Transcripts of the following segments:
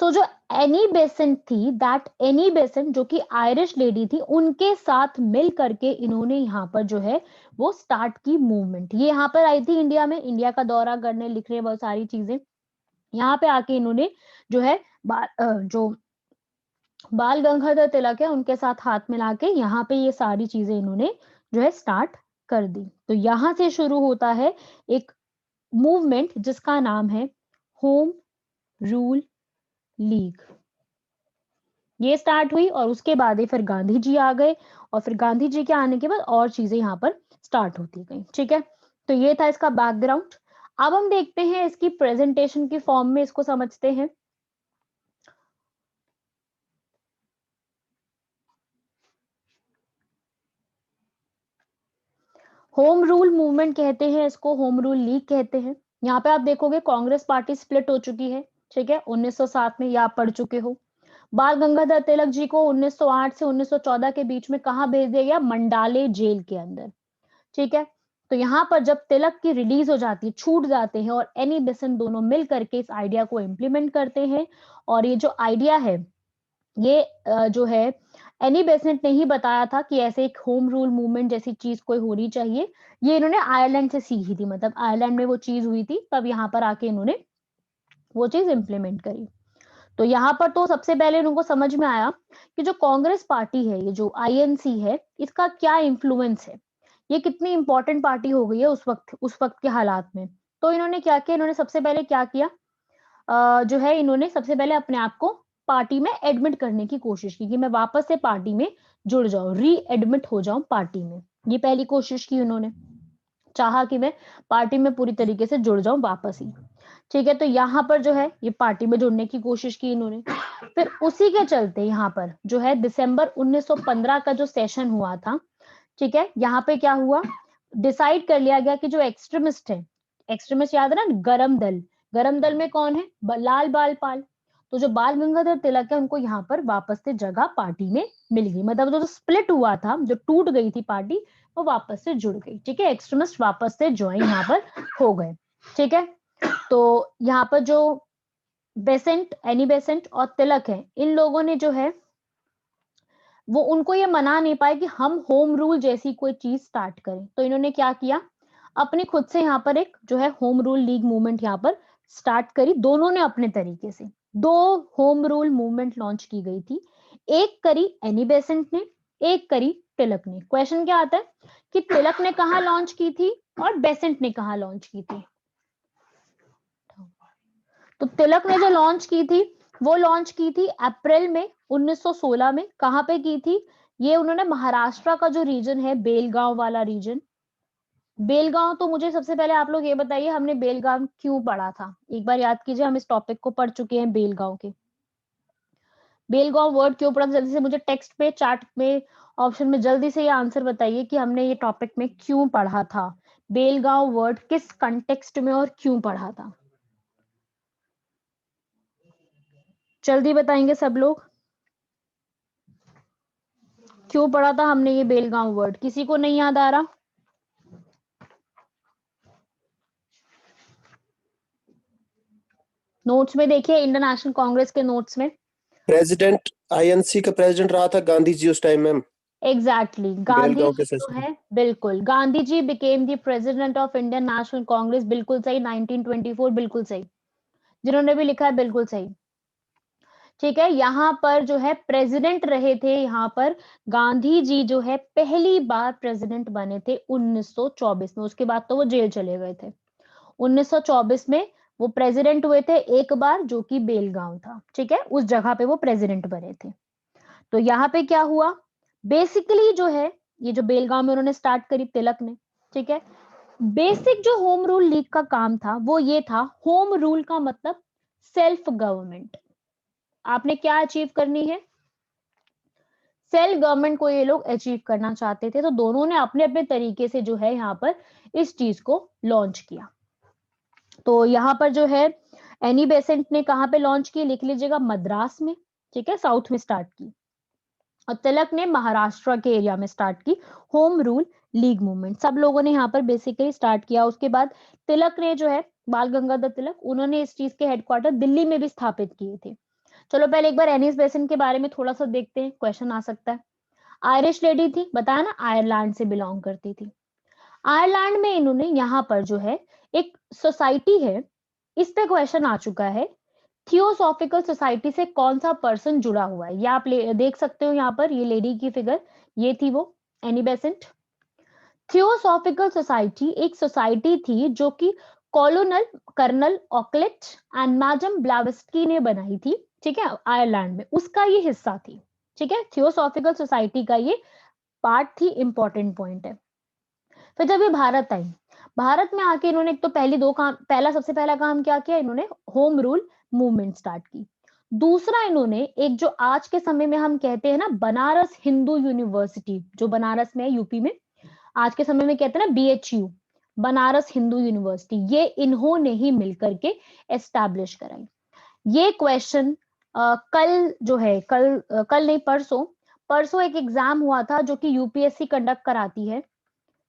सो जो Annie Besant थी, that Annie Besant जो कि आयरिश लेडी थी, उनके साथ मिल करके इन्होंने यहाँ पर जो है वो स्टार्ट की मूवमेंट। ये यहाँ पर आई थी इंडिया में, इंडिया का दौरा करने, लिखने, बहुत सारी चीजें। यहाँ पे आके इन्होंने जो है जो बाल गंगाधर तिलक है उनके साथ हाथ मिला के यहाँ पे ये सारी चीजें इन्होंने जो है स्टार्ट कर दी। तो यहाँ से शुरू होता है एक मूवमेंट जिसका नाम है होम रूल लीग। ये स्टार्ट हुई और उसके बाद ही फिर गांधी जी आ गए, और फिर गांधी जी के आने के बाद और चीजें यहाँ पर स्टार्ट होती गई। ठीक है, तो ये था इसका बैकग्राउंड। अब हम देखते हैं इसकी प्रेजेंटेशन की फॉर्म में, इसको समझते हैं। होम रूल मूवमेंट कहते हैं इसको, होम रूल लीग कहते हैं। यहाँ पे आप देखोगे कांग्रेस पार्टी स्प्लिट हो चुकी है। ठीक है, 1907 में, ये आप पढ़ चुके हो। बाल गंगाधर तिलक जी को 1908 से 1914 के बीच में कहाँ भेज दिया गया? मंडाले जेल के अंदर। ठीक है, तो यहाँ पर जब तिलक की रिलीज हो जाती है, छूट जाते हैं, और एनी बेसेंट दोनों मिल करके इस आइडिया को इम्प्लीमेंट करते हैं। और ये जो आइडिया है, ये जो है एनी बेसेंट ने ही बताया था कि ऐसे एक होम रूल मूवमेंट जैसी चीज कोई होनी चाहिए। ये इन्होंने आयरलैंड से सीखी थी, मतलब आयरलैंड में वो चीज हुई थी, तब यहाँ पर आके इन्होंने वो चीज इंप्लीमेंट करी। तो यहाँ पर तो सबसे पहले उनको समझ में आया कि जो कांग्रेस पार्टी है, ये जो आईएनसी है, इसका क्या इन्फ्लुएंस है, ये कितनी इंपॉर्टेंट पार्टी हो गई है उस वक्त के हालात में। तो इन्होंने क्या किया, इन्होंने सबसे पहले क्या किया, जो है इन्होंने सबसे पहले अपने आप को पार्टी में एडमिट करने की कोशिश की कि मैं वापस से पार्टी में जुड़ जाऊं, री एडमिट हो जाऊं पार्टी में। ये पहली कोशिश की उन्होंने, चाहा कि मैं पार्टी में पूरी तरीके से जुड़ जाऊं वापस ही। ठीक है, तो यहाँ पर जो है ये पार्टी में जुड़ने की कोशिश की इन्होंने। फिर उसी के चलते यहाँ पर जो है दिसंबर 1915 का जो सेशन हुआ था, ठीक है, यहाँ पे क्या हुआ, डिसाइड कर लिया गया कि जो एक्सट्रीमिस्ट है, एक्सट्रीमिस्ट याद है ना, गरम दल, गरम दल में कौन है? लाल बाल पाल। तो जो बाल गंगाधर तिलक है उनको यहाँ पर वापस से जगह पार्टी में मिल गई, मतलब जो स्प्लिट हुआ था, जो टूट गई थी पार्टी, वो वापस से जुड़ गई। ठीक है, एक्सट्रीमिस्ट वापस से ज्वाइन यहाँ पर हो गए। ठीक है, तो यहाँ पर जो बेसेंट, एनी बेसेंट और तिलक है, इन लोगों ने जो है वो उनको ये मना नहीं पाए कि हम होम रूल जैसी कोई चीज स्टार्ट करें। तो इन्होंने क्या किया, अपने खुद से यहाँ पर एक जो है होम रूल लीग मूवमेंट यहाँ पर स्टार्ट करी। दोनों ने अपने तरीके से दो होम रूल मूवमेंट लॉन्च की गई थी। एक करी एनी बेसेंट ने, एक करी तिलक ने। क्वेश्चन क्या आता है कि तिलक ने कहा लॉन्च की थी और बेसेंट ने कहा लॉन्च की थी? तो तिलक ने जो लॉन्च की थी, वो लॉन्च की थी अप्रैल में 1916 में। कहां पे की थी? ये उन्होंने महाराष्ट्र का जो रीजन है, बेलगांव वाला रीजन। बेलगांव, तो मुझे सबसे पहले आप लोग ये बताइए, हमने बेलगांव क्यों पढ़ा था? एक बार याद कीजिए, हम इस टॉपिक को पढ़ चुके हैं बेलगांव के। बेलगांव वर्ड क्यों पढ़ा? जल्दी से मुझे टेक्स्ट पे, चार्ट में, ऑप्शन में जल्दी से ये आंसर बताइए कि हमने ये टॉपिक में क्यों पढ़ा था, बेलगांव वर्ड किस कंटेक्स्ट में और क्यों पढ़ा था? जल्दी बताएंगे सब लोग, क्यों पढ़ा था हमने ये बेलगांव वर्ड? किसी को नहीं याद आ रहा? नोट्स में देखिए, इंडियन नेशनल कांग्रेस के नोट्स में। प्रेसिडेंट, आईएनसी का प्रेसिडेंट रहा था गांधी जी उस टाइम में। एग्जैक्टली, गांधी बेलगांव के जी जो सेशन। है, बिल्कुल, Gandhi ji became the president of Indian National Congress. बिल्कुल सही, 1924, बिल्कुल सही। जिन्होंने भी लिखा है बिल्कुल सही। ठीक है, यहाँ पर जो है प्रेसिडेंट रहे थे, यहाँ पर गांधी जी जो है पहली बार प्रेसिडेंट बने थे 1924 में। उसके बाद तो वो जेल चले गए थे। 1924 में वो प्रेसिडेंट हुए थे एक बार, जो कि बेलगांव था। ठीक है, उस जगह पे वो प्रेसिडेंट बने थे। तो यहाँ पे क्या हुआ, बेसिकली जो है ये जो बेलगांव में उन्होंने स्टार्ट करी तिलक ने। ठीक है, बेसिक जो होम रूल लीग का काम था वो ये था, होम रूल का मतलब सेल्फ गवर्नमेंट। आपने क्या अचीव करनी है? सेल्फ गवर्नमेंट को ये लोग अचीव करना चाहते थे। तो दोनों ने अपने अपने तरीके से जो है यहाँ पर इस चीज को लॉन्च किया। तो यहाँ पर जो है एनी बेसेंट ने कहाँ पे लॉन्च की, लिख लीजिएगा, मद्रास में। ठीक है, साउथ में स्टार्ट की। और तिलक ने महाराष्ट्र के एरिया में स्टार्ट की होम रूल लीग मूवमेंट। सब लोगों ने यहाँ पर बेसिकली स्टार्ट किया। उसके बाद तिलक ने जो है, बाल गंगाधर तिलक, उन्होंने इस चीज के हेडक्वार्टर दिल्ली में भी स्थापित किए थे। चलो पहले एक बार एनीस बेसिन के बारे में थोड़ा सा देखते हैं, क्वेश्चन आ सकता है। आयरिश लेडी थी, बताया ना, आयरलैंड से बिलोंग करती थी। आयरलैंड में इन्होंने यहाँ पर जो है एक सोसाइटी है, इस पे क्वेश्चन आ चुका है, थियोसॉफिकल सोसाइटी से कौन सा पर्सन जुड़ा हुआ है। ये आप देख सकते हो यहाँ पर, ये लेडी की फिगर, ये थी वो एनी बेसेंट। थियोसॉफिकल सोसाइटी एक सोसाइटी थी जो कि कॉलोनल कर्नल ऑकलेट एंड मैडम ब्लावेस्की ने बनाई थी, ठीक है, आयरलैंड में, उसका ये हिस्सा थी, ठीक है, थियोसॉफिकल सोसाइटी का ये पार्ट थी, इंपॉर्टेंट पॉइंट है। फिर जब ये भारत आई, भारत में आके इन्होंने एक तो सबसे पहला काम क्या किया, इन्होंने होम रूल मूवमेंट स्टार्ट की। दूसरा, इन्होंने एक जो आज के समय में हम कहते हैं ना बनारस हिंदू यूनिवर्सिटी, जो बनारस में है यूपी में, आज के समय में कहते हैं ना BHU, बनारस हिंदू यूनिवर्सिटी, ये इन्होंने ही मिलकर के एस्टैब्लिश कराई। ये क्वेश्चन कल जो है, कल नहीं, परसों एक एग्जाम हुआ था जो कि यूपीएससी कंडक्ट कराती है।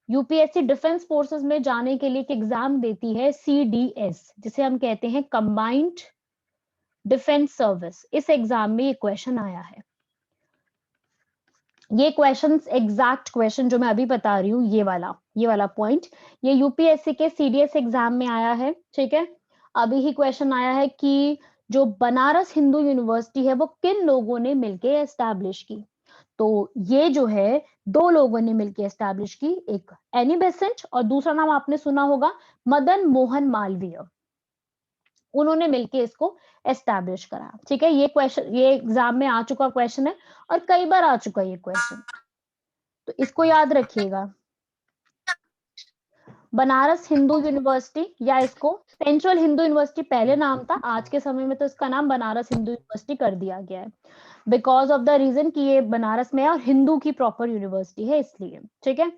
यूपीएससी डिफेंस फोर्सेस में जाने के लिए एक एग्जाम देती है, CDS, जिसे हम कहते हैं कंबाइंड डिफेंस सर्विस। इस एग्जाम में ये क्वेश्चन आया है। ये क्वेश्चंस, एग्जैक्ट क्वेश्चन जो मैं अभी बता रही हूँ, ये वाला पॉइंट, ये यूपीएससी के CDS एग्जाम में आया है, ठीक है। अभी ही क्वेश्चन आया है कि जो बनारस हिंदू यूनिवर्सिटी है वो किन लोगों ने मिलकर एस्टैब्लिश की। तो ये जो है दो लोगों ने मिलकर एस्टैब्लिश की, एक एनी बेसेंट और दूसरा नाम आपने सुना होगा मदन मोहन मालवीय, उन्होंने मिलकर इसको एस्टैब्लिश करा, ठीक है। ये क्वेश्चन ये एग्जाम में आ चुका क्वेश्चन है और कई बार आ चुका ये क्वेश्चन, तो इसको याद रखिएगा। बनारस हिंदू यूनिवर्सिटी, या इसको सेंट्रल हिंदू यूनिवर्सिटी पहले नाम था, आज के समय में तो इसका नाम बनारस हिंदू यूनिवर्सिटी कर दिया गया है, बिकॉज ऑफ द रीजन कि ये बनारस में है और हिंदू की प्रॉपर यूनिवर्सिटी है इसलिए, ठीक है।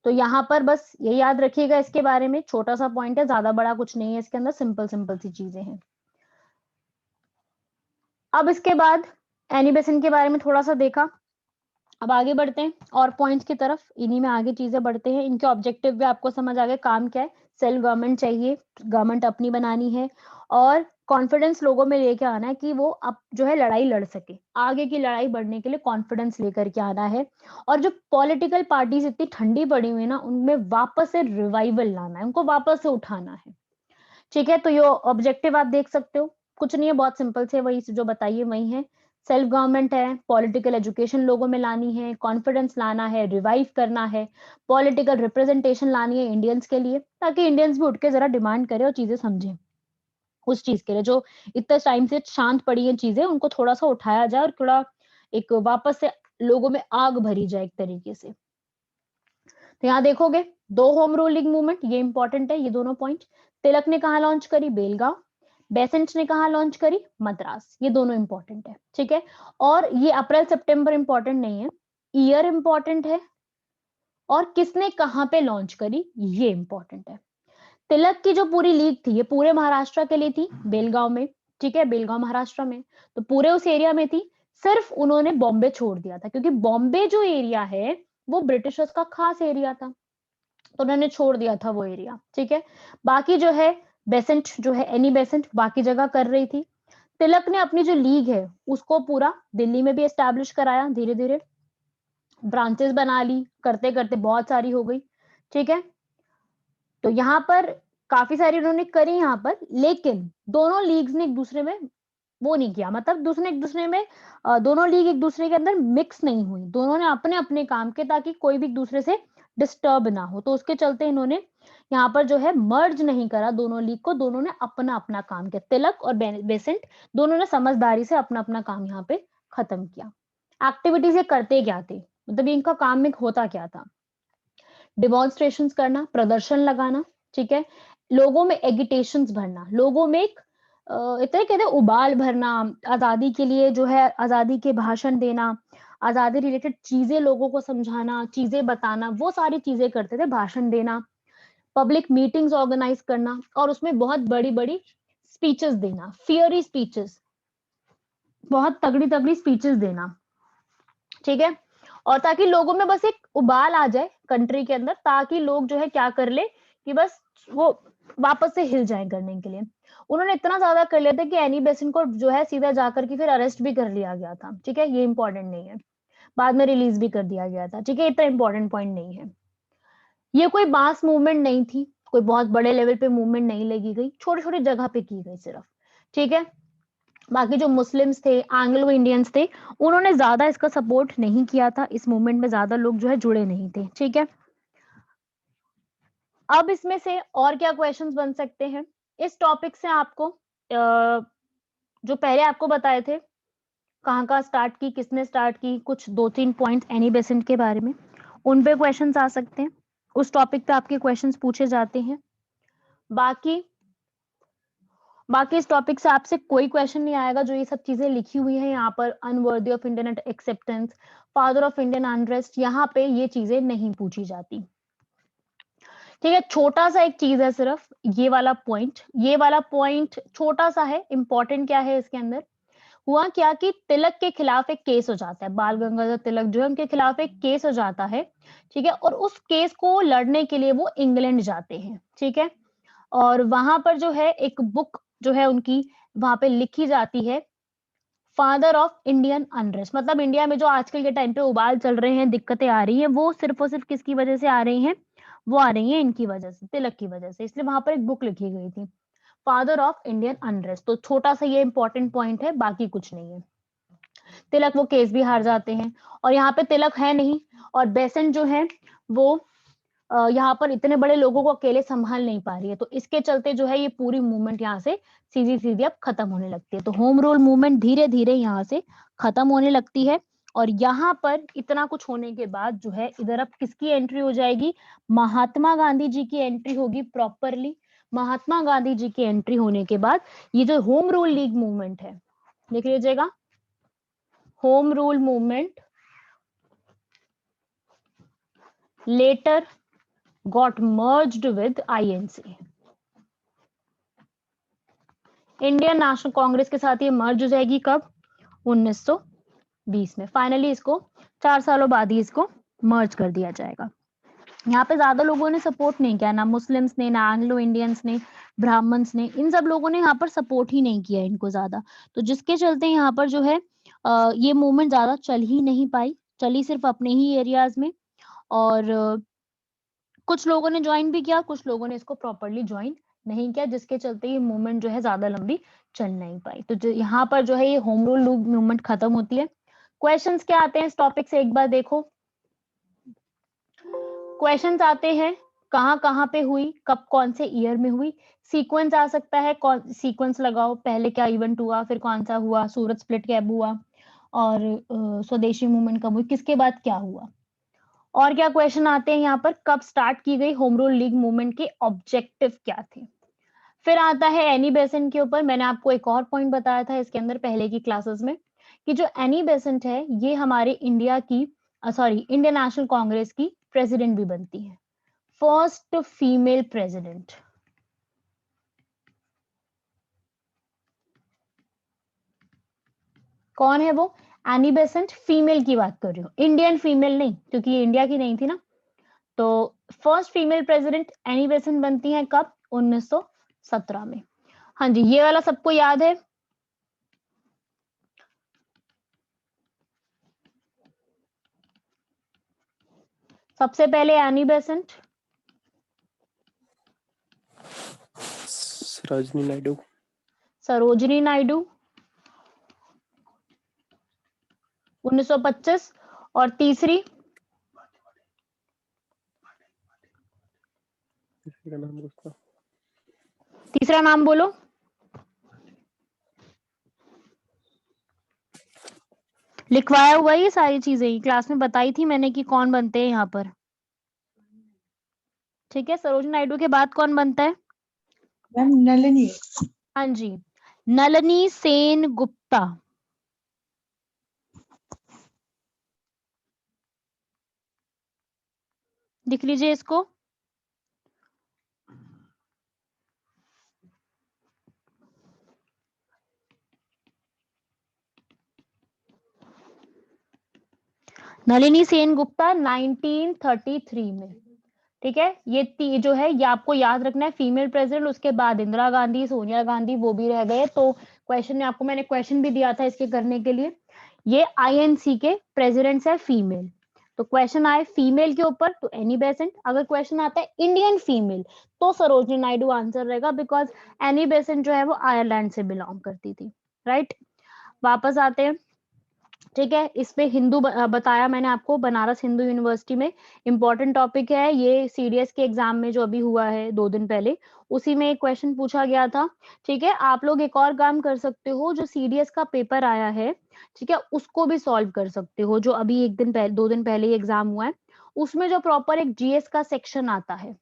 तो यहाँ पर बस ये याद रखिएगा, इसके बारे में छोटा सा पॉइंट है, ज्यादा बड़ा कुछ नहीं है इसके अंदर, सिंपल सिंपल सी चीजें हैं। अब इसके बाद एनी बेसिन के बारे में थोड़ा सा देखा, अब आगे बढ़ते हैं और पॉइंट्स की तरफ, इन्हीं में आगे चीजें बढ़ते हैं। इनके ऑब्जेक्टिव भी आपको समझ आ गए, काम क्या है, सेल्फ गवर्नमेंट चाहिए, गवर्नमेंट अपनी बनानी है और कॉन्फिडेंस लोगों में लेके आना है कि वो अब जो है लड़ाई लड़ सके, आगे की लड़ाई बढ़ने के लिए कॉन्फिडेंस लेकर के आना है। और जो पॉलिटिकल पार्टीज इतनी ठंडी पड़ी हुई है ना, उनमें वापस से रिवाइवल लाना है, उनको वापस से उठाना है, ठीक है। तो ये ऑब्जेक्टिव आप देख सकते हो, कुछ नहीं है, बहुत सिंपल से वही जो बताइए वही है। सेल्फ गवर्नमेंट है, पॉलिटिकल एजुकेशन लोगों में लानी है, कॉन्फिडेंस लाना है, रिवाइव करना है, पॉलिटिकल रिप्रेजेंटेशन लानी है इंडियंस के लिए, ताकि इंडियंस भी उठ के जरा डिमांड करें और चीजें समझें। उस चीज के लिए जो इतने टाइम से शांत पड़ी है चीजें, उनको थोड़ा सा उठाया जाए और थोड़ा एक वापस से लोगों में आग भरी जाए एक तरीके से। तो यहाँ देखोगे, दो होम रूलिंग मूवमेंट, ये इंपॉर्टेंट है, ये दोनों पॉइंट। तिलक ने कहा लॉन्च करी, बेलगांव। बेसेंट ने कहा लॉन्च करी, मद्रास। ये दोनों इंपॉर्टेंट है, ठीक है। और ये अप्रैल सितंबर इंपॉर्टेंट नहीं है, ईयर इंपॉर्टेंट है और किसने कहां पे लॉन्च करी ये इंपॉर्टेंट है। तिलक की जो पूरी लीग थी, ये पूरे महाराष्ट्र के लिए थी, बेलगांव में, ठीक है, बेलगांव महाराष्ट्र में, तो पूरे उस एरिया में थी। सिर्फ उन्होंने बॉम्बे छोड़ दिया था, क्योंकि बॉम्बे जो एरिया है वो ब्रिटिशर्स का खास एरिया था, तो उन्होंने छोड़ दिया था वो एरिया, ठीक है। बाकी जो है बेसेंट जो है, एनी बेसेंट बाकी जगह कर रही थी। तिलक ने अपनी जो लीग है उसको पूरा दिल्ली में भी एस्टैब्लिश कराया, धीरे धीरे ब्रांचेस बना ली, करते करते बहुत सारी हो गई, ठीक है। तो यहाँ पर काफी सारी उन्होंने करी यहाँ पर, लेकिन दोनों लीग्स ने एक दूसरे में वो नहीं किया, मतलब दूसरे एक दूसरे में दोनों लीग एक दूसरे के अंदर मिक्स नहीं हुई, दोनों ने अपने अपने काम के, ताकि कोई भी एक दूसरे से डिस्टर्ब ना हो। तो उसके चलते इन्होंने यहाँ पर जो है मर्ज नहीं करा दोनों लीग को, दोनों ने अपना अपना काम किया। तिलक और बेसेंट दोनों ने समझदारी से अपना अपना काम यहाँ पे खत्म किया। एक्टिविटीज ये करते क्या थे, मतलब इनका काम में होता क्या था, डिमॉन्स्ट्रेशन करना, प्रदर्शन लगाना, ठीक है, लोगों में एगिटेशंस भरना, लोगों में एक इतने कहते उबाल भरना, आजादी के लिए जो है आजादी के भाषण देना, आजादी रिलेटेड चीजें लोगों को समझाना, चीजें बताना, वो सारी चीजें करते थे, भाषण देना, पब्लिक मीटिंग्स ऑर्गेनाइज करना और उसमें बहुत बड़ी बड़ी स्पीचेस देना, फियरी स्पीचेस, बहुत तगड़ी तगड़ी स्पीचेस देना, ठीक है। और ताकि लोगों में बस एक उबाल आ जाए कंट्री के अंदर, ताकि लोग जो है क्या कर ले कि बस वो वापस से हिल जाए करने के लिए। उन्होंने इतना ज्यादा कर लिया था कि एनी बेसेंट को जो है सीधा जाकर के फिर अरेस्ट भी कर लिया गया था, ठीक है, ये इंपॉर्टेंट नहीं है, बाद में रिलीज भी कर दिया गया था, ठीक है, इतना इंपॉर्टेंट पॉइंट नहीं है। ये कोई मास मूवमेंट नहीं थी, कोई बहुत बड़े लेवल पे मूवमेंट नहीं लगी गई, छोटी छोटी जगह पे की गई सिर्फ, ठीक है। बाकी जो मुस्लिम्स थे, एंग्लो इंडियंस थे, उन्होंने ज्यादा इसका सपोर्ट नहीं किया था, इस मूवमेंट में ज्यादा लोग जो है जुड़े नहीं थे, ठीक है। अब इसमें से और क्या क्वेश्चंस बन सकते हैं इस टॉपिक से आपको, जो पहले आपको बताए थे कहाँ स्टार्ट की, किसने स्टार्ट की, कुछ 2-3 पॉइंट एनी बेसेंट के बारे में, उन पे क्वेश्चंस आ सकते हैं, उस टॉपिक पे आपके क्वेश्चंस पूछे जाते हैं। बाकी बाकी इस टॉपिक से आपसे कोई क्वेश्चन नहीं आएगा, जो ये सब चीजें लिखी हुई है यहाँ पर, unworthy of Indian acceptance, father of Indian unrest, यहाँ पे ये चीजें नहीं पूछी जाती, ठीक है। छोटा सा एक चीज है सिर्फ ये वाला पॉइंट छोटा सा है, इंपॉर्टेंट क्या है इसके अंदर, हुआ क्या कि तिलक के खिलाफ एक केस हो जाता है, बाल गंगाधर तिलक जो है उनके खिलाफ एक केस हो जाता है, ठीक है, और उस केस को लड़ने के लिए वो इंग्लैंड जाते हैं, ठीक है, और वहां पर जो है एक बुक जो है उनकी वहां पे लिखी जाती है, फादर ऑफ इंडियन अनरेस्ट, मतलब इंडिया में जो आजकल के टाइम पे उबाल चल रहे हैं, दिक्कतें आ रही हैं, वो सिर्फ और सिर्फ किसकी वजह से आ रही हैं, वो आ रही हैं इनकी वजह से, तिलक की वजह से, इसलिए वहां पर एक बुक लिखी गई थी, फादर ऑफ इंडियन अनरेस्ट। तो छोटा सा ये इंपॉर्टेंट पॉइंट है, बाकी कुछ नहीं है। तिलक वो केस भी हार जाते हैं, और यहाँ पे तिलक है नहीं, और बेसेंट जो है वो यहाँ पर इतने बड़े लोगों को अकेले संभाल नहीं पा रही है, तो इसके चलते जो है ये पूरी मूवमेंट यहाँ से सीधी सीधी अब खत्म होने लगती है। तो होम रूल मूवमेंट धीरे धीरे यहाँ से खत्म होने लगती है, और यहाँ पर इतना कुछ होने के बाद जो है इधर अब किसकी एंट्री हो जाएगी, महात्मा गांधी जी की एंट्री होगी प्रॉपरली। महात्मा गांधी जी की एंट्री होने के बाद ये जो होम रूल लीग मूवमेंट है, देख लीजिएगा, home rule movement later got merged with INC, Indian National Congress के साथ ये मर्ज हो जाएगी कब, 1920 में। फाइनली इसको 4 सालों बाद ही इसको मर्ज कर दिया जाएगा। यहाँ पे ज्यादा लोगों ने सपोर्ट नहीं किया, ना मुस्लिम्स ने, ना एंग्लो इंडियंस ने, ब्राह्मण्स ने, इन सब लोगों ने यहाँ पर सपोर्ट ही नहीं किया इनको ज्यादा, तो जिसके चलते यहाँ पर जो है ये मूवमेंट ज्यादा चल ही नहीं पाई, चली सिर्फ अपने ही एरियाज में, और कुछ लोगों ने ज्वाइन भी किया, कुछ लोगों ने इसको प्रॉपरली ज्वाइन नहीं किया, जिसके चलते ये मूवमेंट जो है ज्यादा लंबी चल नहीं पाई। तो यहाँ पर जो है ये होम रूल मूवमेंट खत्म होती है। क्वेश्चंस क्या आते हैं इस टॉपिक से एक बार देखो, क्वेश्चंस आते हैं कहाँ पे हुई, कब कौन से ईयर में हुई, सीक्वेंस आ सकता है, कौन सीक्वेंस लगाओ, पहले क्या इवेंट हुआ, फिर कौन सा हुआ, सूरत स्प्लिट कब हुआ, और स्वदेशी मूवमेंट कब हुई, किसके बाद क्या हुआ, और क्या क्वेश्चन आते हैं यहाँ पर, कब स्टार्ट की गई होम रूल लीग मूवमेंट के ऑब्जेक्टिव क्या थे। फिर आता है एनी बेसेंट के ऊपर, मैंने आपको एक और पॉइंट बताया था इसके अंदर पहले की क्लासेस में, कि जो एनी बेसेंट है ये हमारे इंडिया की इंडियन नेशनल कांग्रेस की प्रेसिडेंट भी बनती है, फर्स्ट फीमेल प्रेसिडेंट। कौन है वो, एनी बेसेंट, फीमेल की बात कर रही हूँ, इंडियन फीमेल नहीं, क्योंकि ये इंडिया की नहीं थी ना। तो first female president Annie Besant बनती है कब, 1917 में। हाँ जी, ये वाला सबको याद है, सबसे पहले एनी बेसेंट, सरोजिनी नायडू, सरोजिनी नायडू 1925, और तीसरी, तीसरा नाम बोलो, लिखवाया हुआ ये सारी चीजें क्लास में बताई थी मैंने कि कौन बनते हैं यहाँ पर, ठीक है। सरोजिनी नायडू के बाद कौन बनता है, मैम नलिनी, हाँ जी, नलिनी सेन गुप्ता, लिख लीजिए इसको, नलिनी सेन गुप्ता 1933 में, ठीक है, ये जो है ये आपको याद रखना है, फीमेल प्रेसिडेंट, उसके बाद इंदिरा गांधी, सोनिया गांधी, वो भी रह गए। तो क्वेश्चन में आपको मैंने क्वेश्चन भी दिया था इसके करने के लिए। ये आईएनसी के प्रेसिडेंट्स है फीमेल, तो क्वेश्चन आए फीमेल के ऊपर तो एनी बेसेंट। अगर क्वेश्चन आता है इंडियन फीमेल तो सरोजिनी नायडू आंसर रहेगा, बिकॉज एनी बेसेंट जो है वो आयरलैंड से बिलोंग करती थी, राइट। वापस आते हैं, ठीक है, इसमें हिंदू बताया मैंने आपको, बनारस हिंदू यूनिवर्सिटी में इंपॉर्टेंट टॉपिक है ये, सीडीएस के एग्जाम में जो अभी हुआ है 2 दिन पहले, उसी में एक क्वेश्चन पूछा गया था। ठीक है, आप लोग एक और काम कर सकते हो, जो सीडीएस का पेपर आया है, ठीक है, उसको भी सॉल्व कर सकते हो, जो अभी 1 दिन पहले 2 दिन पहले एग्जाम हुआ है, उसमें जो प्रॉपर एक जीएस का सेक्शन आता है,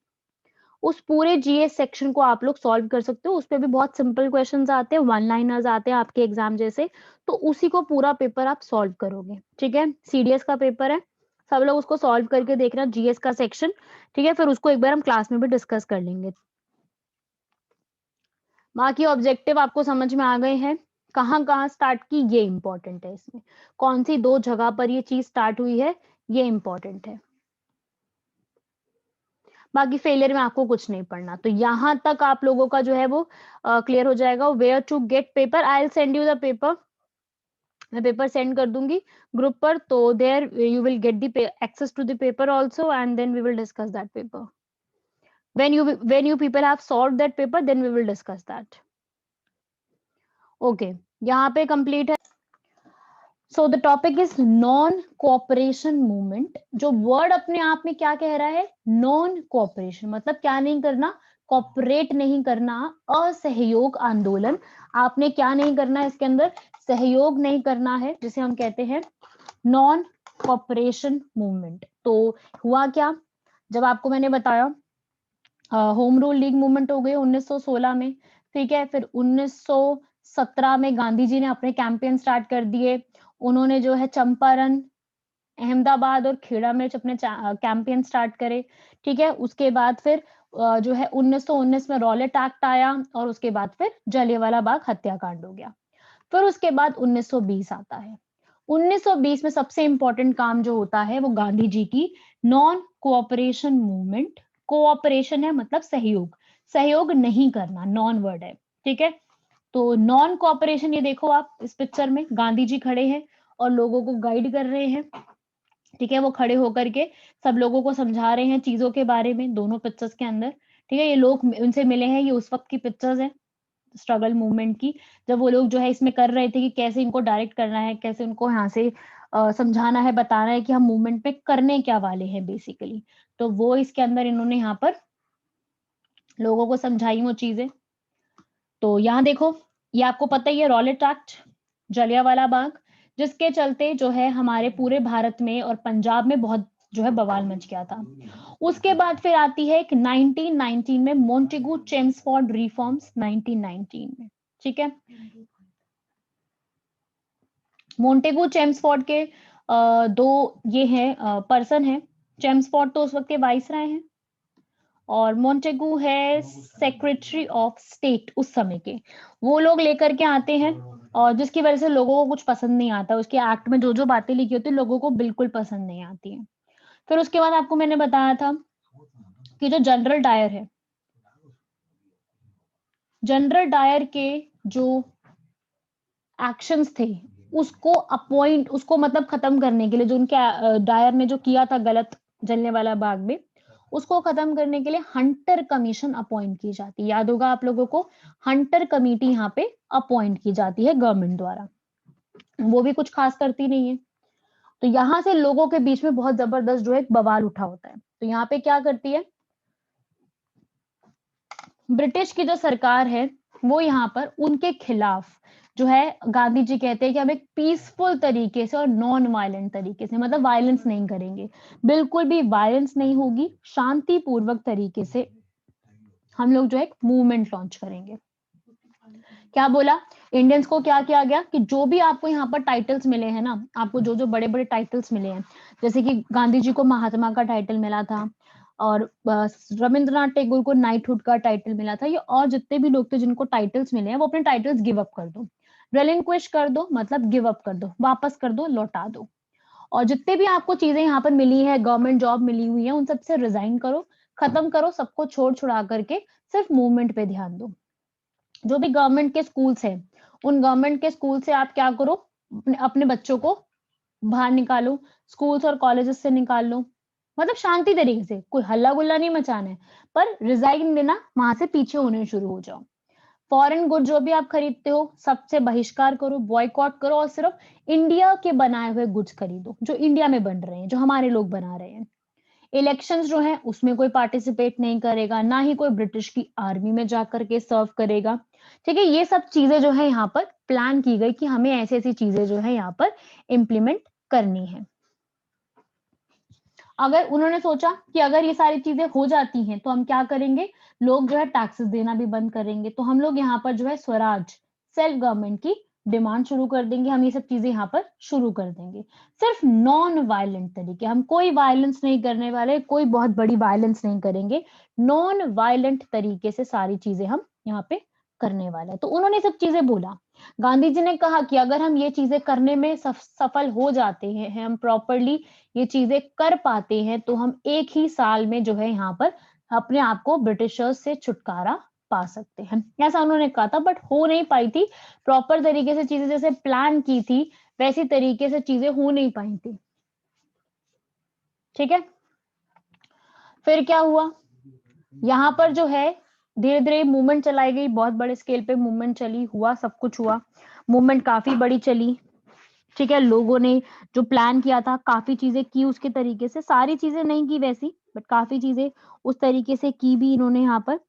उस पूरे जीएस सेक्शन को आप लोग सॉल्व कर सकते हो। उसपे भी बहुत सिंपल क्वेश्चंस आते हैं, वन लाइनर्स आते हैं आपके एग्जाम जैसे, तो उसी को पूरा पेपर आप सॉल्व करोगे। ठीक है, सीडीएस का पेपर है, सब लोग उसको सॉल्व करके देखना, जीएस का सेक्शन। ठीक है, फिर उसको एक बार हम क्लास में भी डिस्कस कर लेंगे। बाकी ऑब्जेक्टिव आपको समझ में आ गए हैं, कहाँ स्टार्ट की ये इंपॉर्टेंट है, इसमें कौन सी 2 जगह पर ये चीज स्टार्ट हुई है ये इंपॉर्टेंट है। बाकी फेलियर में आपको कुछ नहीं पढ़ना, तो यहां तक आप लोगों का जो है वो क्लियर हो जाएगा। Where to get paper, I will send you the paper, मैं पेपर सेंड कर दूंगी ग्रुप पर, तो there you will get the access to the paper also, and then we will discuss that paper. when you people have solved that paper, then we will discuss that. Okay, यहाँ पे complete है। So the topic is non cooperation movement. जो word अपने आप में क्या कह रहा है, नॉन कोऑपरेशन, मतलब क्या नहीं करना, कोऑपरेट नहीं करना, असहयोग आंदोलन। आपने क्या नहीं करना, इसके अंदर सहयोग नहीं करना है, जिसे हम कहते हैं नॉन कोऑपरेशन मूवमेंट। तो हुआ क्या, जब आपको मैंने बताया होम रूल लीग मूवमेंट हो गई 1916 में, ठीक है, फिर 1917 में गांधी जी ने अपने कैंपेन स्टार्ट कर दिए, उन्होंने जो है चंपारण, अहमदाबाद और खेड़ा में अपने कैंपेन स्टार्ट करे। ठीक है, उसके बाद फिर जो है 1919 में रॉलेट एक्ट आया, और उसके बाद फिर जलियांवाला बाग हत्याकांड हो गया। फिर उसके बाद 1920 आता है। 1920 में सबसे इंपॉर्टेंट काम जो होता है वो गांधी जी की नॉन कोऑपरेशन मूवमेंट। कोऑपरेशन है मतलब सहयोग, सहयोग नहीं करना, नॉन वर्ड है। ठीक है, तो नॉन कोऑपरेशन, ये देखो आप इस पिक्चर में गांधी जी खड़े हैं और लोगों को गाइड कर रहे हैं। ठीक है, वो खड़े होकर के सब लोगों को समझा रहे हैं चीजों के बारे में, दोनों पिक्चर्स के अंदर। ठीक है, ये लोग उनसे मिले हैं, ये उस वक्त की पिक्चर्स हैं स्ट्रगल मूवमेंट की, जब वो लोग जो है इसमें कर रहे थे कि कैसे इनको डायरेक्ट करना है, कैसे उनको यहाँ से समझाना है, बताना है कि हम मूवमेंट में करने क्या वाले हैं बेसिकली। तो वो इसके अंदर इन्होंने यहाँ पर लोगों को समझाई वो चीजें। तो यहाँ देखो, ये आपको पता ही है, रॉलेट एक्ट, जलियांवाला बाग, जिसके चलते जो है हमारे पूरे भारत में और पंजाब में बहुत जो है बवाल मच गया था। उसके बाद फिर आती है एक 1919 में मोंटेगू चेम्सफोर्ड रिफॉर्म्स, 1919 में। ठीक है, मोंटेगू चेम्सफोर्ड के दो ये हैं पर्सन है, चेम्सफोर्ड तो उस वक्त के वाइसराय हैं, और मोंटेगू है सेक्रेटरी ऑफ स्टेट उस समय के। वो लोग लेकर के आते हैं, और जिसकी वजह से लोगों को कुछ पसंद नहीं आता, उसके एक्ट में जो जो बातें लिखी होती है लोगों को बिल्कुल पसंद नहीं आती है। फिर उसके बाद आपको मैंने बताया था कि जो जनरल डायर है, जनरल डायर के जो एक्शंस थे उसको मतलब खत्म करने के लिए, जो उनके डायर ने जो किया था गलत जलियांवाला बाग में, उसको खत्म करने के लिए हंटर कमीशन अपॉइंट की जाती है। याद होगा आप लोगों को, हंटर कमेटी यहाँ पे अपॉइंट की जाती है गवर्नमेंट द्वारा, वो भी कुछ खास करती नहीं है। तो यहाँ से लोगों के बीच में बहुत जबरदस्त जो है बवाल उठा होता है। तो यहाँ पे क्या करती है ब्रिटिश की जो सरकार है, वो यहाँ पर उनके खिलाफ जो है, गांधी जी कहते हैं कि हम एक पीसफुल तरीके से और नॉन वायलेंट तरीके से, मतलब वायलेंस नहीं करेंगे, बिल्कुल भी वायलेंस नहीं होगी, शांतिपूर्वक तरीके से हम लोग जो है एक मूवमेंट लॉन्च करेंगे। क्या बोला, इंडियंस को क्या किया गया कि जो भी आपको यहाँ पर टाइटल्स मिले हैं ना, आपको जो जो बड़े बड़े टाइटल्स मिले हैं, जैसे कि गांधी जी को महात्मा का टाइटल मिला था, और रविंद्रनाथ टैगोर को नाइटहुड का टाइटल मिला था, ये और जितने भी लोग थे जिनको टाइटल्स मिले हैं, वो अपने टाइटल्स गिव अप कर दो, रिलिंक्विश कर दो, मतलब गिव अप कर दो, वापस कर दो, लौटा दो। और जितने भी आपको चीजें यहाँ पर मिली है, गवर्नमेंट जॉब मिली हुई है, उन सबसे रिजाइन करो, खत्म करो, सबको छोड़ छुड़ा करके सिर्फ मूवमेंट पे ध्यान दो। जो भी गवर्नमेंट के स्कूल्स हैं, उन गवर्नमेंट के स्कूल से आप क्या करो, अपने बच्चों को बाहर निकालो, स्कूल्स और कॉलेजेस से निकाल लो, मतलब शांति तरीके से, कोई हल्ला गुल्ला नहीं मचाना है, पर रिजाइन देना, वहां से पीछे होने शुरू हो जाओ। फॉरेन गुड जो भी आप खरीदते हो सबसे बहिष्कार करो, बॉयकॉट करो और सिर्फ इंडिया के बनाए हुए गुड्स खरीदो, जो इंडिया में बन रहे हैं, जो हमारे लोग बना रहे हैं। इलेक्शंस जो है उसमें कोई पार्टिसिपेट नहीं करेगा, ना ही कोई ब्रिटिश की आर्मी में जाकर के सर्व करेगा। ठीक है, ये सब चीजें जो है यहाँ पर प्लान की गई कि हमें ऐसी ऐसी चीजें जो है यहाँ पर इम्प्लीमेंट करनी है। अगर उन्होंने सोचा कि अगर ये सारी चीजें हो जाती हैं तो हम क्या करेंगे, लोग जो है टैक्सेस देना भी बंद करेंगे, तो हम लोग यहाँ पर जो है स्वराज, सेल्फ गवर्नमेंट की डिमांड शुरू कर देंगे, हम ये सब चीजें यहाँ पर शुरू कर देंगे। सिर्फ नॉन वायलेंट तरीके, हम कोई वायलेंस नहीं करने वाले, कोई बहुत बड़ी वायलेंस नहीं करेंगे, नॉन वायलेंट तरीके से सारी चीजें हम यहाँ पे करने वाले हैं। तो उन्होंने सब चीजें बोला। गांधी जी ने कहा कि अगर हम ये चीजें करने में सफल हो जाते हैं, हम प्रॉपरली ये चीजें कर पाते हैं, तो हम एक ही साल में जो है यहाँ पर अपने आप को ब्रिटिशर्स से छुटकारा पा सकते हैं, ऐसा उन्होंने कहा था। बट हो नहीं पाई थी प्रॉपर तरीके से, चीजें जैसे प्लान की थी वैसी तरीके से चीजें हो नहीं पाई थी। ठीक है, फिर क्या हुआ, यहाँ पर जो है धीरे धीरे मूवमेंट चलाई गई, बहुत बड़े स्केल पे मूवमेंट चली, हुआ सब कुछ हुआ, मूवमेंट काफी बड़ी चली। ठीक है, लोगों ने जो प्लान किया था काफी चीजें की उसके तरीके से, सारी चीजें नहीं की वैसी, बट काफी चीजें उस तरीके से की भी इन्होंने यहाँ पर।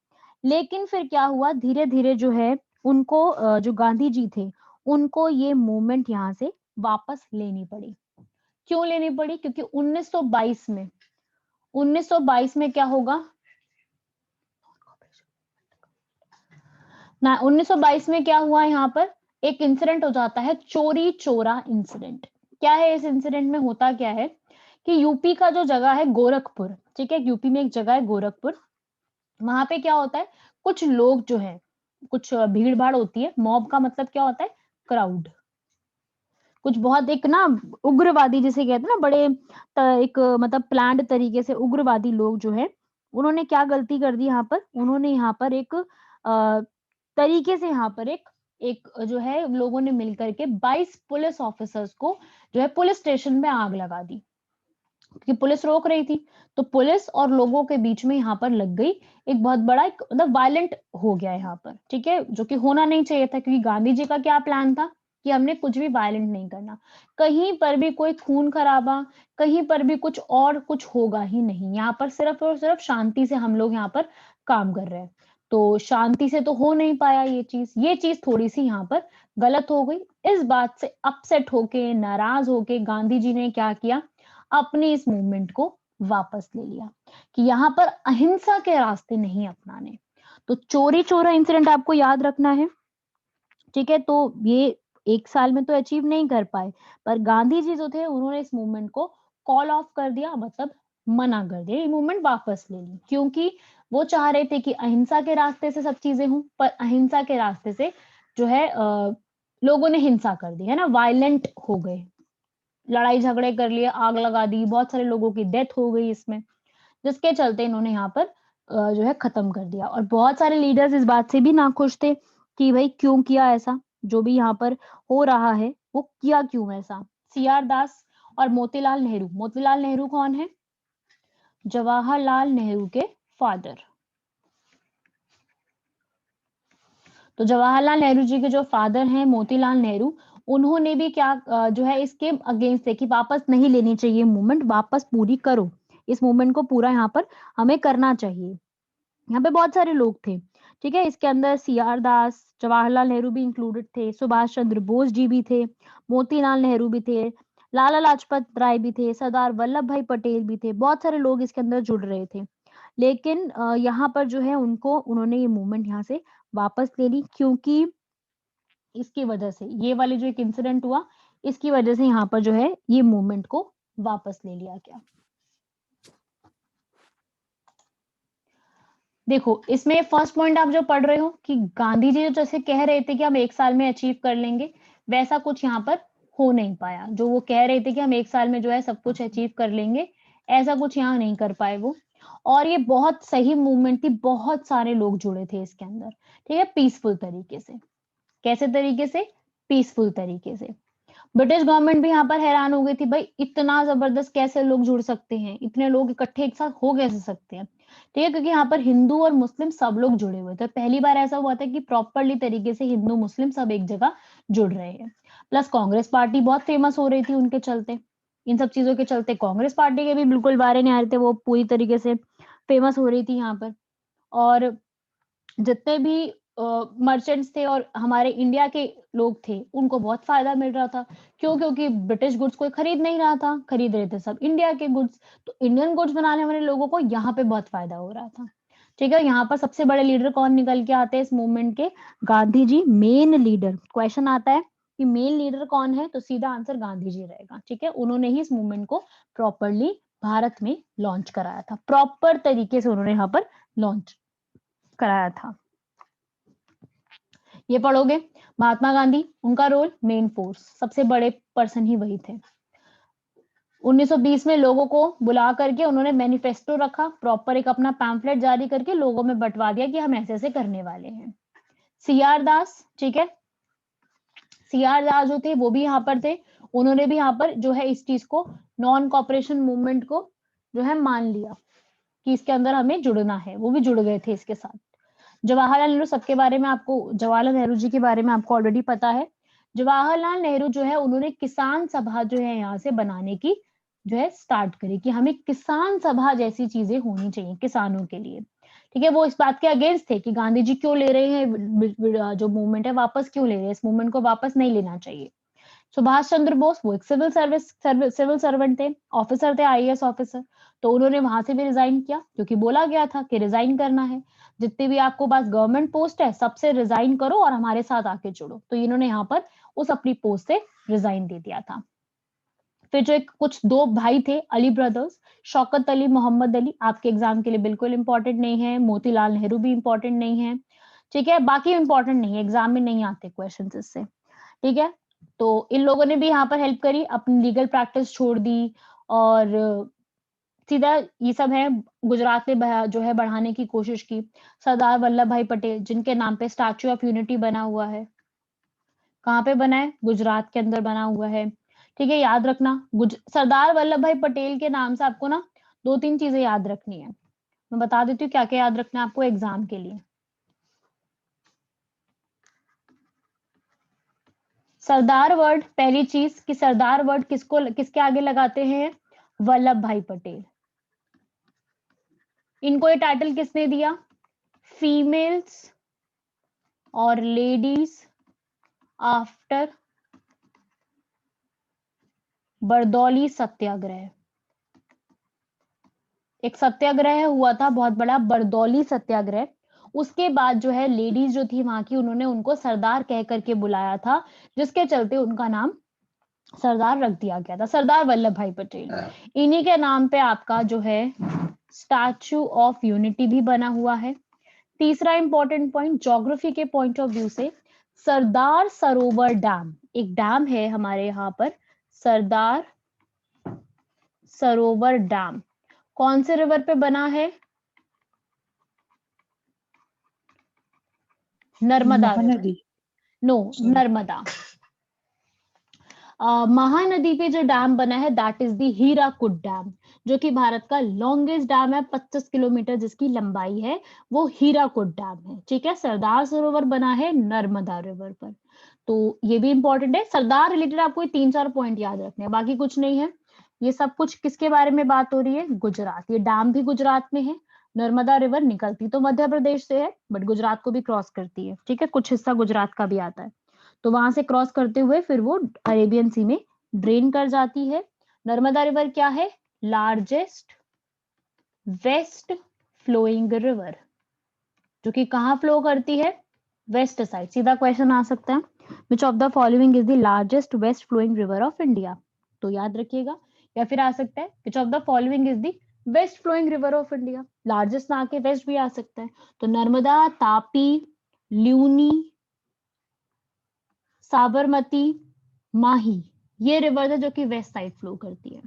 लेकिन फिर क्या हुआ, धीरे धीरे जो है उनको जो गांधी जी थे उनको ये मूवमेंट यहाँ से वापस लेनी पड़ी। क्यों लेनी पड़ी, क्योंकि 1922 में क्या होगा ना, 1922 में क्या हुआ, यहाँ पर एक इंसिडेंट हो जाता है, चोरी चोरा इंसिडेंट। क्या है इस इंसिडेंट में, होता क्या है कि यूपी का जो जगह है गोरखपुर, ठीक है, यूपी में एक जगह है गोरखपुर, वहां पे क्या होता है, कुछ लोग जो है, कुछ भीड़ भाड़ होती है, मॉब का मतलब क्या होता है, क्राउड, कुछ बहुत एक ना उग्रवादी जिसे कहते हैं ना, बड़े एक मतलब प्लान्ड तरीके से उग्रवादी लोग जो है, उन्होंने क्या गलती कर दी यहाँ पर, उन्होंने यहाँ पर एक तरीके से यहाँ पर एक एक जो है लोगों ने मिलकर के 22 पुलिस ऑफिसर्स को जो है पुलिस स्टेशन में आग लगा दी, क्योंकि पुलिस रोक रही थी। तो पुलिस और लोगों के बीच में यहाँ पर लग गई, एक बहुत बड़ा एक मतलब वायलेंट हो गया यहाँ पर। ठीक है, जो कि होना नहीं चाहिए था, क्योंकि गांधी जी का क्या प्लान था कि हमने कुछ भी वायलेंट नहीं करना, कहीं पर भी कोई खून खराबा, कहीं पर भी कुछ और कुछ होगा ही नहीं, यहाँ पर सिर्फ और सिर्फ शांति से हम लोग यहाँ पर काम कर रहे हैं। तो शांति से तो हो नहीं पाया ये चीज थोड़ी सी यहाँ पर गलत हो गई। इस बात से अपसेट होके, नाराज होके गांधी जी ने क्या किया, अपने इस मूवमेंट को वापस ले लिया कि यहाँ पर अहिंसा के रास्ते नहीं अपनाने। तो चोरी चोरा इंसिडेंट आपको याद रखना है। ठीक है, तो ये एक साल में तो अचीव नहीं कर पाए, पर गांधी जी जो थे उन्होंने इस मूवमेंट को कॉल ऑफ कर दिया, मतलब मना कर दिया, ये मूवमेंट वापस ले ली, क्योंकि वो चाह रहे थे कि अहिंसा के रास्ते से सब चीजें हों, पर अहिंसा के रास्ते से जो है लोगों ने हिंसा कर दी है ना, वायलेंट हो गए, लड़ाई झगड़े कर लिए, आग लगा दी, बहुत सारे लोगों की डेथ हो गई इसमें, जिसके चलते इन्होंने यहाँ पर जो है खत्म कर दिया। और बहुत सारे लीडर्स इस बात से भी नाखुश थे कि भाई क्यों किया ऐसा, जो भी यहाँ पर हो रहा है वो किया क्यों ऐसा। सीआर दास और मोतीलाल नेहरू, मोतीलाल नेहरू कौन है, जवाहरलाल नेहरू के फादर। तो जवाहरलाल नेहरू जी के जो फादर हैं मोतीलाल नेहरू, उन्होंने भी क्या जो है इसके अगेंस्ट है कि वापस नहीं लेनी चाहिए मूवमेंट, वापस पूरी करो इस मूवमेंट को, पूरा यहाँ पर हमें करना चाहिए। यहाँ पे बहुत सारे लोग थे, ठीक है, इसके अंदर सीआर दास, जवाहरलाल नेहरू भी इंक्लूडेड थे, सुभाष चंद्र बोस जी भी थे, मोतीलाल नेहरू भी थे, लाला लाजपत राय भी थे, सरदार वल्लभ भाई पटेल भी थे, बहुत सारे लोग इसके अंदर जुड़ रहे थे। लेकिन यहाँ पर जो है उन्होंने ये मूवमेंट यहाँ से वापस ले ली, क्योंकि इसकी वजह से ये वाले जो एक इंसिडेंट हुआ, इसकी वजह से यहाँ पर जो है ये मूवमेंट को वापस ले लिया गया। देखो इसमें फर्स्ट पॉइंट आप जो पढ़ रहे हो कि गांधी जी जो जैसे कह रहे थे कि हम एक साल में अचीव कर लेंगे, वैसा कुछ यहाँ पर हो नहीं पाया। जो वो कह रहे थे कि हम एक साल में जो है सब कुछ अचीव कर लेंगे, ऐसा कुछ यहाँ नहीं कर पाए वो। और ये बहुत सही मूवमेंट थी, बहुत सारे लोग जुड़े थे इसके अंदर, ठीक है, पीसफुल तरीके से। कैसे तरीके से? पीसफुल तरीके से। ब्रिटिश गवर्नमेंट भी यहाँ पर हैरान हो गई थी, भाई इतना जबरदस्त कैसे लोग जुड़ सकते हैं, इतने लोग इकट्ठे एक साथ हो कैसे सकते हैं, ठीक है, क्योंकि यहाँ पर हिंदू और मुस्लिम सब लोग जुड़े हुए थे। पहली बार ऐसा हुआ था कि प्रॉपरली तरीके से हिंदू मुस्लिम सब एक जगह जुड़ रहे हैं। प्लस कांग्रेस पार्टी बहुत फेमस हो रही थी उनके चलते, इन सब चीजों के चलते कांग्रेस पार्टी के भी बिल्कुल बारे नहीं आ रहे थे, वो पूरी तरीके से फेमस हो रही थी यहाँ पर। और जितने भी मर्चेंट्स थे और हमारे इंडिया के लोग थे, उनको बहुत फायदा मिल रहा था। क्यों? क्योंकि ब्रिटिश गुड्स कोई खरीद नहीं रहा था, खरीद रहे थे सब इंडिया के गुड्स। तो इंडियन गुड्स बनाने वाले लोगों को यहाँ पे बहुत फायदा हो रहा था, ठीक है। यहाँ पर सबसे बड़े लीडर कौन निकल के आते हैं इस मूवमेंट के? Gandhi ji main leader. Question आता है कि मेन लीडर कौन है, तो सीधा आंसर गांधी जी रहेगा, ठीक है। उन्होंने ही इस मूवमेंट को प्रॉपरली भारत में लॉन्च कराया था, प्रॉपर तरीके से उन्होंने यहाँ पर लॉन्च कराया था। ये पढ़ोगे, महात्मा गांधी, उनका रोल मेन फोर्स, सबसे बड़े पर्सन ही वही थे। 1920 में लोगों को बुला करके उन्होंने मैनिफेस्टो रखा, प्रॉपर एक अपना पैम्फलेट जारी करके लोगों में बंटवा दिया कि हम ऐसे ऐसे करने वाले हैं। सीआर दास, ठीक है, सीआर दास जो थे वो भी यहाँ पर थे, उन्होंने भी यहाँ पर जो है इस चीज को, नॉन कॉपरेशन मूवमेंट को जो है मान लिया कि इसके अंदर हमें जुड़ना है, वो भी जुड़ गए थे इसके साथ। जवाहरलाल नेहरू, सबके बारे में आपको, जवाहरलाल नेहरू जी के बारे में आपको ऑलरेडी पता है। जवाहरलाल नेहरू जो है उन्होंने किसान सभा जो है यहाँ से बनाने की जो है स्टार्ट करी कि हमें किसान सभा जैसी चीजें होनी चाहिए किसानों के लिए, ठीक है। वो इस बात के अगेंस्ट थे कि गांधी जी क्यों ले रहे हैं जो मूवमेंट है वापस क्यों ले रहे हैं, इस मूवमेंट को वापस नहीं लेना चाहिए। सुभाष चंद्र बोस, वो एक सिविल सर्वेंट थे, ऑफिसर थे, आईएएस ऑफिसर। तो उन्होंने वहां से भी रिजाइन किया क्योंकि बोला गया था कि रिजाइन करना है, जितने भी आपको पास गवर्नमेंट पोस्ट है सबसे रिजाइन करो और हमारे साथ आके जुड़ो। तो इन्होंने यहाँ पर उस अपनी पोस्ट से रिजाइन दे दिया था। फिर जो एक कुछ दो भाई थे अली ब्रदर्स, शौकत अली, मोहम्मद अली, आपके एग्जाम के लिए बिल्कुल इंपॉर्टेंट नहीं है, मोतीलाल नेहरू भी इंपॉर्टेंट नहीं है, ठीक है, बाकी इंपॉर्टेंट नहीं है, एग्जाम में नहीं आते क्वेश्चन इससे, ठीक है। तो इन लोगों ने भी यहाँ पर हेल्प करी, अपनी लीगल प्रैक्टिस छोड़ दी और सीधा ये सब है, गुजरात में जो है बढ़ाने की कोशिश की। सरदार वल्लभ भाई पटेल, जिनके नाम पे स्टैच्यू ऑफ यूनिटी बना हुआ है, कहाँ पे बना है? गुजरात के अंदर बना हुआ है, ठीक है, याद रखना। सरदार वल्लभ भाई पटेल के नाम से आपको ना 2-3 चीजें याद रखनी है, मैं बता देती हूँ क्या क्या याद रखना है आपको एग्जाम के लिए। सरदार वर्ड, पहली चीज कि सरदार वर्ड किसके आगे लगाते हैं? वल्लभ भाई पटेल। इनको ये टाइटल किसने दिया? फीमेल्स और लेडीज आफ्टर बरदौली सत्याग्रह। एक सत्याग्रह हुआ था बहुत बड़ा, बरदौली सत्याग्रह। उसके बाद जो है लेडीज जो थी वहां की, उन्होंने उनको सरदार कह करके बुलाया था, जिसके चलते उनका नाम सरदार रख दिया गया था, सरदार वल्लभ भाई पटेल। इन्हीं के नाम पे आपका जो है स्टैच्यू ऑफ यूनिटी भी बना हुआ है। तीसरा इंपॉर्टेंट पॉइंट ज्योग्राफी के पॉइंट ऑफ व्यू से, सरदार सरोवर डैम, एक डैम है हमारे यहाँ पर, सरदार सरोवर डैम कौन से रिवर पे बना है? नर्मदा महानदी। नो, नर्मदा। महानदी पे जो डैम बना है that is the Hirakud dam, जो कि भारत का लॉन्गेस्ट डैम है, 25 किलोमीटर जिसकी लंबाई है, वो हीराकुड डैम है, ठीक है। सरदार सरोवर बना है नर्मदा रिवर पर। तो ये भी इंपॉर्टेंट है, सरदार रिलेटेड आपको 3-4 पॉइंट याद रखने हैं, बाकी कुछ नहीं है। ये सब कुछ किसके बारे में बात हो रही है? गुजरात। ये डैम भी गुजरात में है, नर्मदा रिवर निकलती तो मध्य प्रदेश से है बट गुजरात को भी क्रॉस करती है, ठीक है, कुछ हिस्सा गुजरात का भी आता है। तो वहां से क्रॉस करते हुए फिर वो अरेबियन सी में ड्रेन कर जाती है। नर्मदा रिवर क्या है? लार्जेस्ट वेस्ट फ्लोइंग रिवर, जो कि कहाँ फ्लो करती है? West side. सीधा क्वेश्चन आ सकता है, which of the following is the largest west flowing river of India? तो याद रखिएगा। या फिर आ सकता है which of the following is the west flowing river of India, largest ना आके वेस्ट भी आ सकता है। तो नर्मदा, तापी, ल्यूनी, साबरमती, माही, ये रिवर है जो कि वेस्ट साइड फ्लो करती है,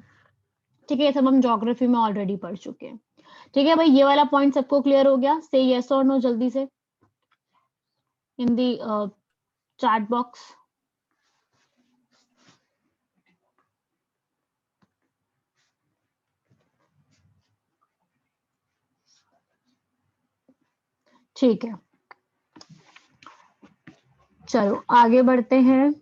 ठीक है। ये सब हम ज्योग्राफी में ऑलरेडी पढ़ चुके हैं। ठीक है भाई, ये वाला पॉइंट सबको क्लियर हो गया? से यस और नो जल्दी से इन दी चैट बॉक्स। ठीक है, चलो आगे बढ़ते हैं।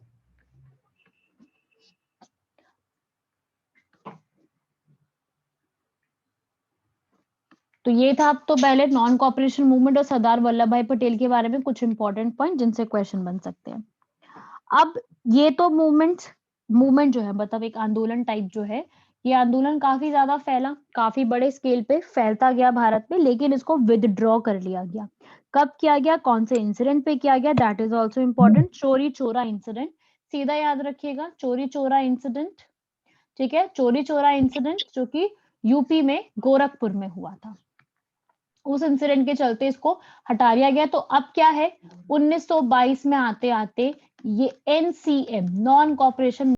तो ये था अब तो पहले नॉन कॉपरेशन मूवमेंट और सरदार वल्लभ भाई पटेल के बारे में कुछ इंपॉर्टेंट पॉइंट जिनसे क्वेश्चन बन सकते हैं। अब ये तो मूवमेंट जो है मतलब एक आंदोलन टाइप जो है, ये आंदोलन काफी ज्यादा फैला, काफी बड़े स्केल पे फैलता गया भारत में, लेकिन इसको विदड्रॉ कर लिया गया। कब किया गया, कौन से इंसिडेंट पे किया गया, दैट इज ऑल्सो इम्पोर्टेंट। चोरी चोरा इंसिडेंट, सीधा याद रखिएगा, चोरी चोरा इंसिडेंट। ठीक है, चोरी चोरा इंसिडेंट जो कि यूपी में गोरखपुर में हुआ था, उस इंसिडेंट के चलते इसको हटा दिया गया। तो अब क्या है, 1922 में आते आते ये NCM नॉन कॉपरेशन